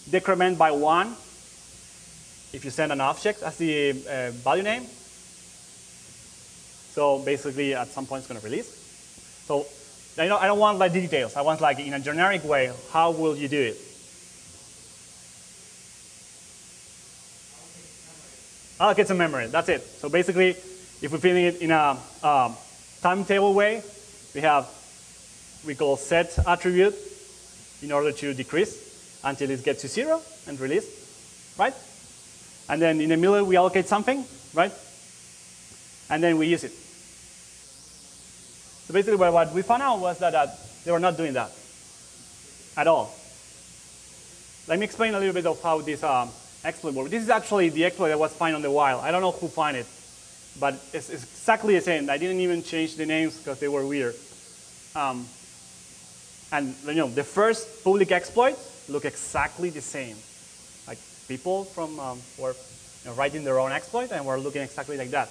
decrement by 1 if you send an object as the value name. So basically, at some point, it's going to release. So I don't want like the details. I want like in a generic way, how will you do it? Allocate some memory. That's it. So basically, if we're feeding it in a timetable way, we call set attribute in order to decrease until it gets to 0 and release, right? And then in the middle, we allocate something, right? And then we use it. So basically, what we found out was that they were not doing that at all. Let me explain a little bit of how this exploit works. This is actually the exploit that was found on the wild. I don't know who found it, but it's exactly the same. I didn't even change the names because they were weird. And the first public exploits look exactly the same. Like people from were writing their own exploit and were looking exactly like that.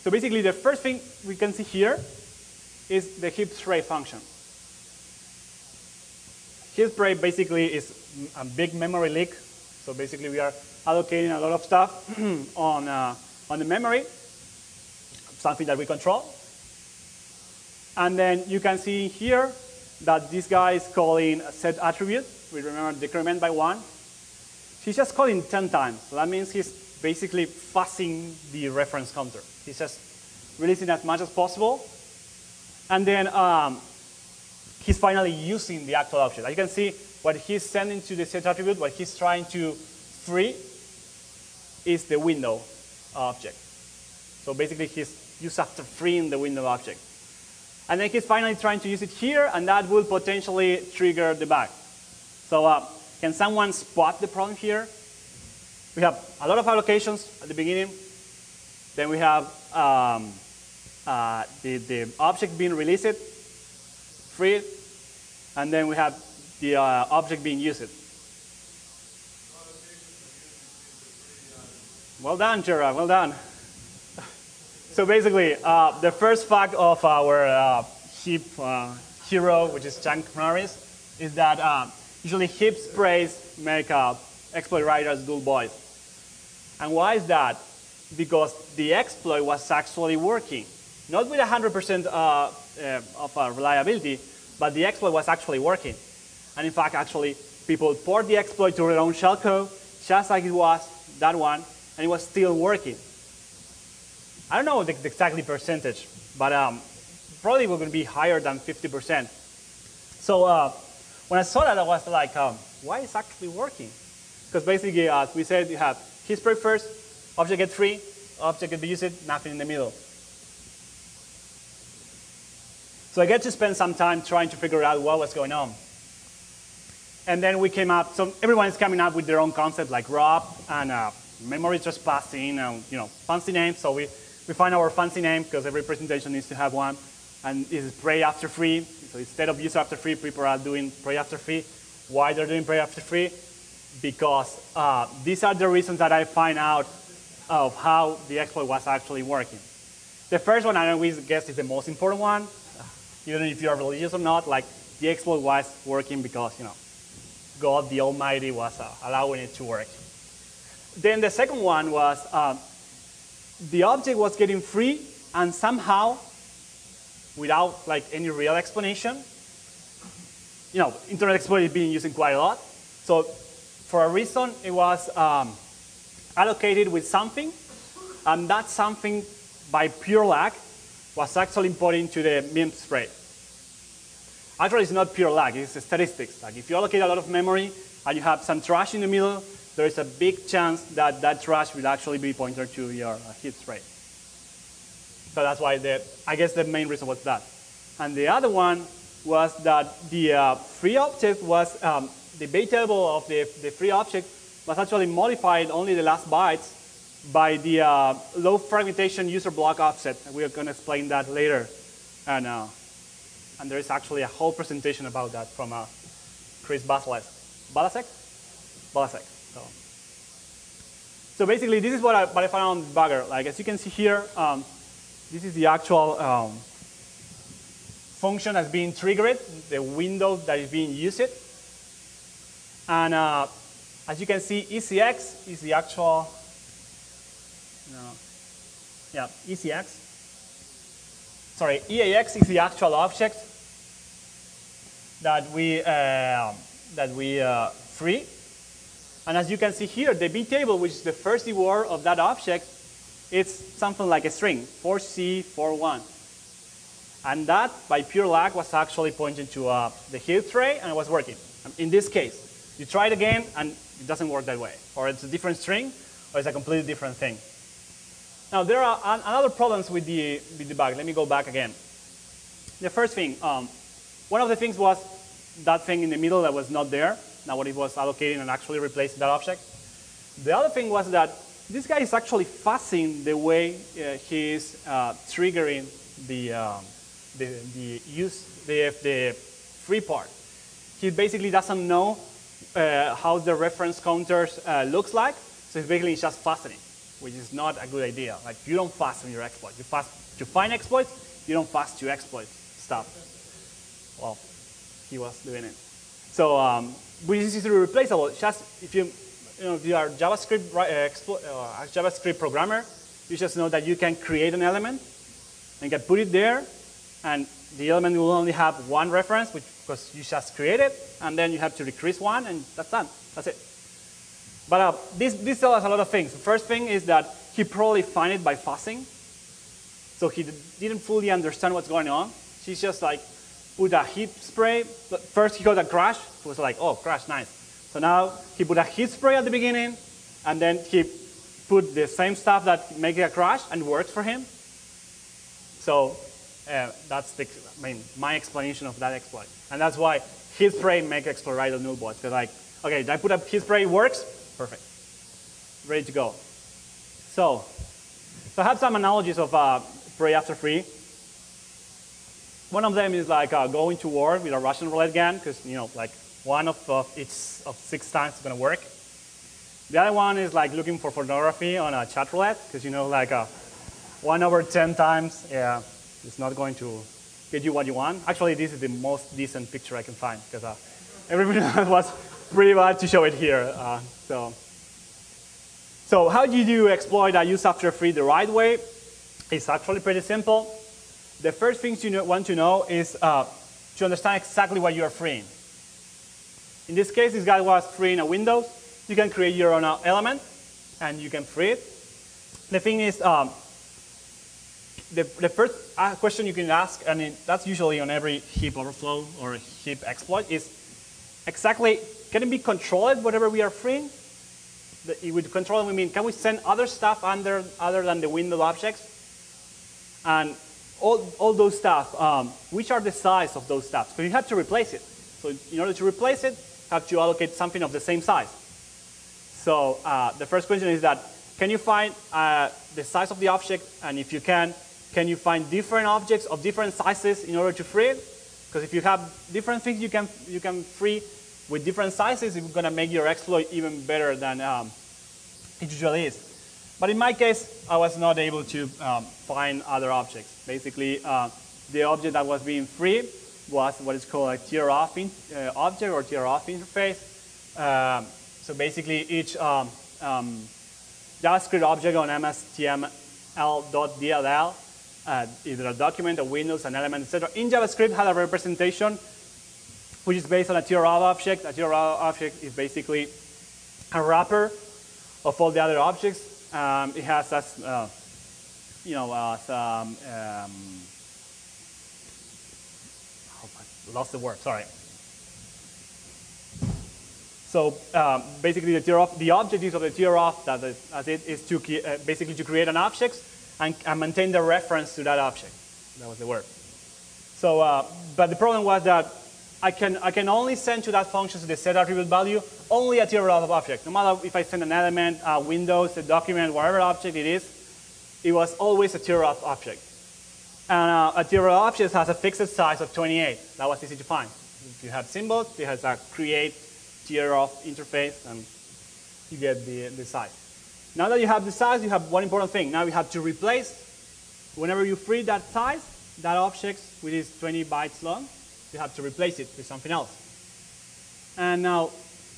So basically, the first thing we can see here is the heap spray function. Heap spray basically is a big memory leak. So basically, we are allocating a lot of stuff on the memory, something that we control. And then you can see here that this guy is calling a set attribute. We remember decrement by 1. He's just calling 10 times. So that means he's basically fuzzing the reference counter. He's just releasing as much as possible. And then he's finally using the actual object. As you can see, what he's sending to the set attribute, what he's trying to free is the window object. So basically, he's used after freeing the window object. And then he's finally trying to use it here, and that will potentially trigger the bug. So can someone spot the problem here? We have a lot of allocations at the beginning. Then we have the object being released, freed, and then we have the object being used. Well done, Gerard, well done. So basically, the first fact of our heap hero, which is Chunk Norris, is that usually heap sprays make exploit writers dull boys. And why is that? Because the exploit was actually working. Not with 100% of reliability, but the exploit was actually working. And in fact, actually, people poured the exploit to their own shellcode, just like it was, that one, and it was still working. I don't know the exactly percentage, but probably we're going to be higher than 50%. So when I saw that, I was like, why is it actually working? Because basically, as we said, you have heap spray first, object get free, object get used, nothing in the middle. So I get to spend some time trying to figure out what was going on. And then we came up, so everyone is coming up with their own concept, like ROP and memory trespassing, fancy names. So we find our fancy name, because every presentation needs to have one. And this is pray after free. So instead of use after free, people are doing pray after free. Why they're doing pray after free? Because these are the reasons that I find out of how the exploit was actually working. The first one, I always guess, is the most important one. Even if you are religious or not, like the exploit was working because God the Almighty was allowing it to work. Then the second one was the object was getting free, and somehow, without like any real explanation, Internet Explorer is being used quite a lot. So for a reason, it was allocated with something, and that something, by pure luck, was actually put into the meme spray. Actually, it's not pure luck, it's statistics. Like if you allocate a lot of memory and you have some trash in the middle, there is a big chance that that trash will actually be pointed to your heap spray. So that's why I guess the main reason was that. And the other one was that the free object was, the base table of the free object was actually modified only the last bytes by the low fragmentation user block offset. And we are going to explain that later. And there is actually a whole presentation about that from Chris Balasek. So basically, this is what I found on Debugger. Like as you can see here, this is the actual function that's being triggered, the window that is being used. And As you can see, ECX is the actual, EAX is the actual object that we free. And as you can see here, the B table, which is the first word of that object, it's something like a string, 4C41. And that, by pure luck, was actually pointing to the heap tray, and it was working. In this case, you try it again, and it doesn't work that way. Or it's a different string, or it's a completely different thing. Now, there are other problems with the debug. Let me go back again. The first thing, one of the things was that thing in the middle that was not there. Now, what it was allocating and actually replacing that object. The other thing was that this guy is actually fuzzing the way he is triggering the free part. He basically doesn't know how the reference counters looks like, so it's basically just fuzzing, which is not a good idea. Like, you don't fuzz on your exploit. You fuzz to find exploits, you don't fuzz to exploit stuff. Well, he was doing it. So, which is easily replaceable. Just if you are JavaScript JavaScript programmer, you just know that you can create an element and can put it there, and the element will only have one reference, because you just create it, and then you have to decrease one, and that's done. That's it. But this tells us a lot of things. The first thing is that he probably found it by fuzzing, so he didn't fully understand what's going on. He's just like put a heap spray. First he got a crash. He was like, oh, crash, nice. So now he put a heap spray at the beginning, and then he put the same stuff that makes a crash and works for him. So that's my explanation of that exploit. And that's why heap spray makes exploit null bots. Because like, okay, I put up heap spray, works, perfect, ready to go. So I have some analogies of spray after free. One of them is like going to war with a Russian roulette gun, because like one of 6 times is going to work. The other one is like looking for pornography on a chat roulette, because like 1 over 10 times, yeah, it's not going to get you what you want. Actually, this is the most decent picture I can find, because everything was pretty bad to show it here. So how do you exploit a use after free the right way? It's actually pretty simple. The first thing you want to know is to understand exactly what you are freeing. In this case, this guy was freeing a Windows. You can create your own element, and you can free it. The thing is, the first question you can ask, and that's usually on every heap overflow or heap exploit, is exactly, can it be controlled, whatever we are freeing? With control, we mean, can we send other stuff other than the window objects? And all those stuff, which are the size of those stuff? Because you have to replace it. So in order to replace it, you have to allocate something of the same size. So the first question is that, can you find the size of the object? And if you can you find different objects of different sizes in order to free it? Because if you have different things you can free with different sizes, it's going to make your exploit even better than it usually is. But in my case, I was not able to find other objects. Basically, the object that was being free was what is called a tier-off object or tier-off interface. So basically, each JavaScript object on mstml.dll, either a document, a Windows, an element, etc., in JavaScript had a representation which is based on a tier-off object. A tier-off object is basically a wrapper of all the other objects. It has lost the word, sorry. So basically the objectives of the tier-off is to basically to create an object and maintain the reference to that object. That was the word. So, but the problem was that I can only send to that function, to the set attribute value, only a tier-off object. No matter if I send an element, a Windows, a document, whatever object it is, it was always a tier-off object. And a tier-off object has a fixed size of 28. That was easy to find. If you have symbols, it has a create tier-off interface, and you get the size. Now that you have the size, you have one important thing. Now you have to replace, whenever you free that size, that object, which is 20 bytes long, you have to replace it with something else. And now,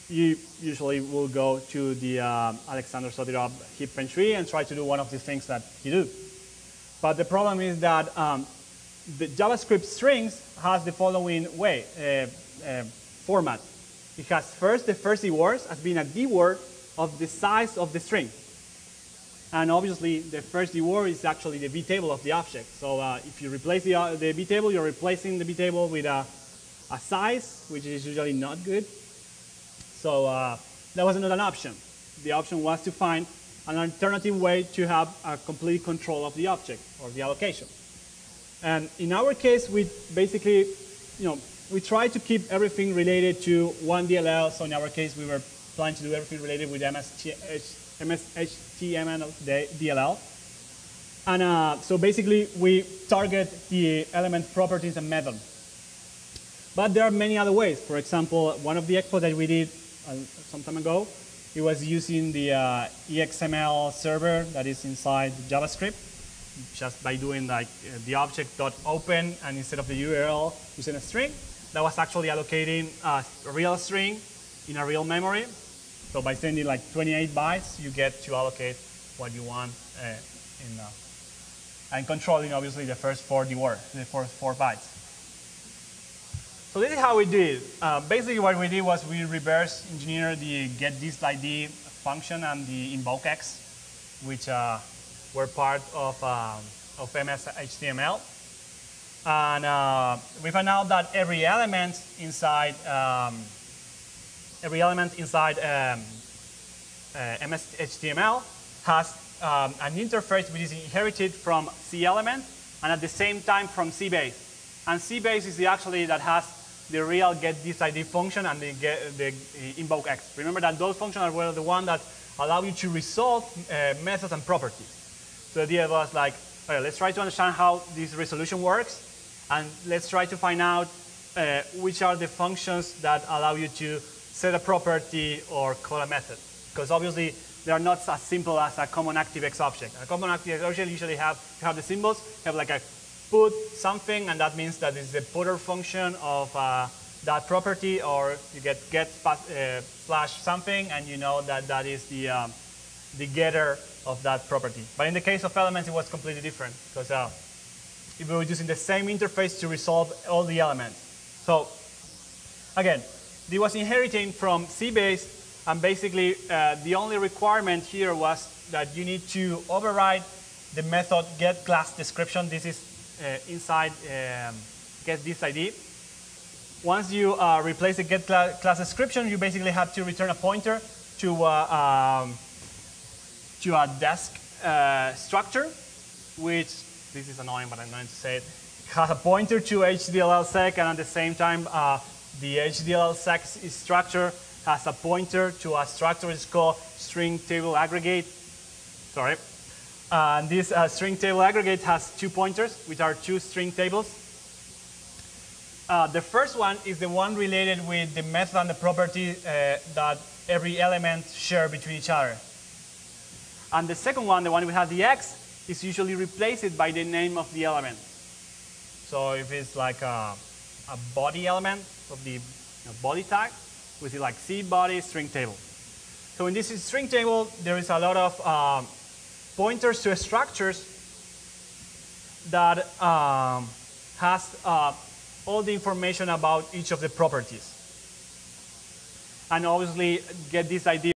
you usually will go to the Alexander Sotirov heap fence tree and try to do one of the things that he do. But the problem is that the JavaScript strings has the following way, format. It has the first D words as being a D word of the size of the string. And obviously, the first D word is actually the V table of the object. So if you replace the V table, you're replacing the V table with a size, which is usually not good. So that was not an option. The option was to find an alternative way to have a complete control of the object or the allocation. And in our case, we basically, we try to keep everything related to one DLL. So in our case, we were planning to do everything related with MSHTML DLL. And so basically, we target the element properties and method. But there are many other ways. For example, one of the expos that we did some time ago, it was using the EXML server that is inside JavaScript, just by doing like the object.open, and instead of the URL, using a string. That was actually allocating a real string in a real memory. So by sending like 28 bytes, you get to allocate what you want and controlling obviously the first 4 bytes. So this is how we did it. Basically what we did was we reverse engineered the getThisID function and the invokex, which were part of MS-HTML. And we found out that every element inside MS-HTML has an interface which is inherited from C element and at the same time from C base. And C base is actually that has the real getThisID function and the invokex. Remember that those functions were the ones that allow you to resolve methods and properties. So the idea was like, okay, let's try to understand how this resolution works, and let's try to find out which are the functions that allow you to set a property or call a method. Because obviously, they are not as simple as a common ActiveX object. A common ActiveX object usually have the symbols, have like a put something, and that means that it's the putter function of that property, or you get slash something, and you know that that is the getter of that property. But in the case of elements, it was completely different, because we were using the same interface to resolve all the elements. So again, it was inheriting from CBase, and basically the only requirement here was that you need to override the method getClassDescription. This is inside getThisID. Once you replace the getClassDescription, you basically have to return a pointer to a desk structure, which, this is annoying, but I'm going to say it, has a pointer to HDLLsec, and at the same time, the HDLLsec structure has a pointer to a structure it's called string table aggregate. Sorry. And this string table aggregate has 2 pointers, which are 2 string tables. The first one is the one related with the method and the property that every element share between each other. And the second one, the one we have the X, is usually replaced by the name of the element. So if it's like a body element of the body tag, we see like C body string table. So in this string table, there is a lot of pointers to structures that has all the information about each of the properties. And obviously, getThisID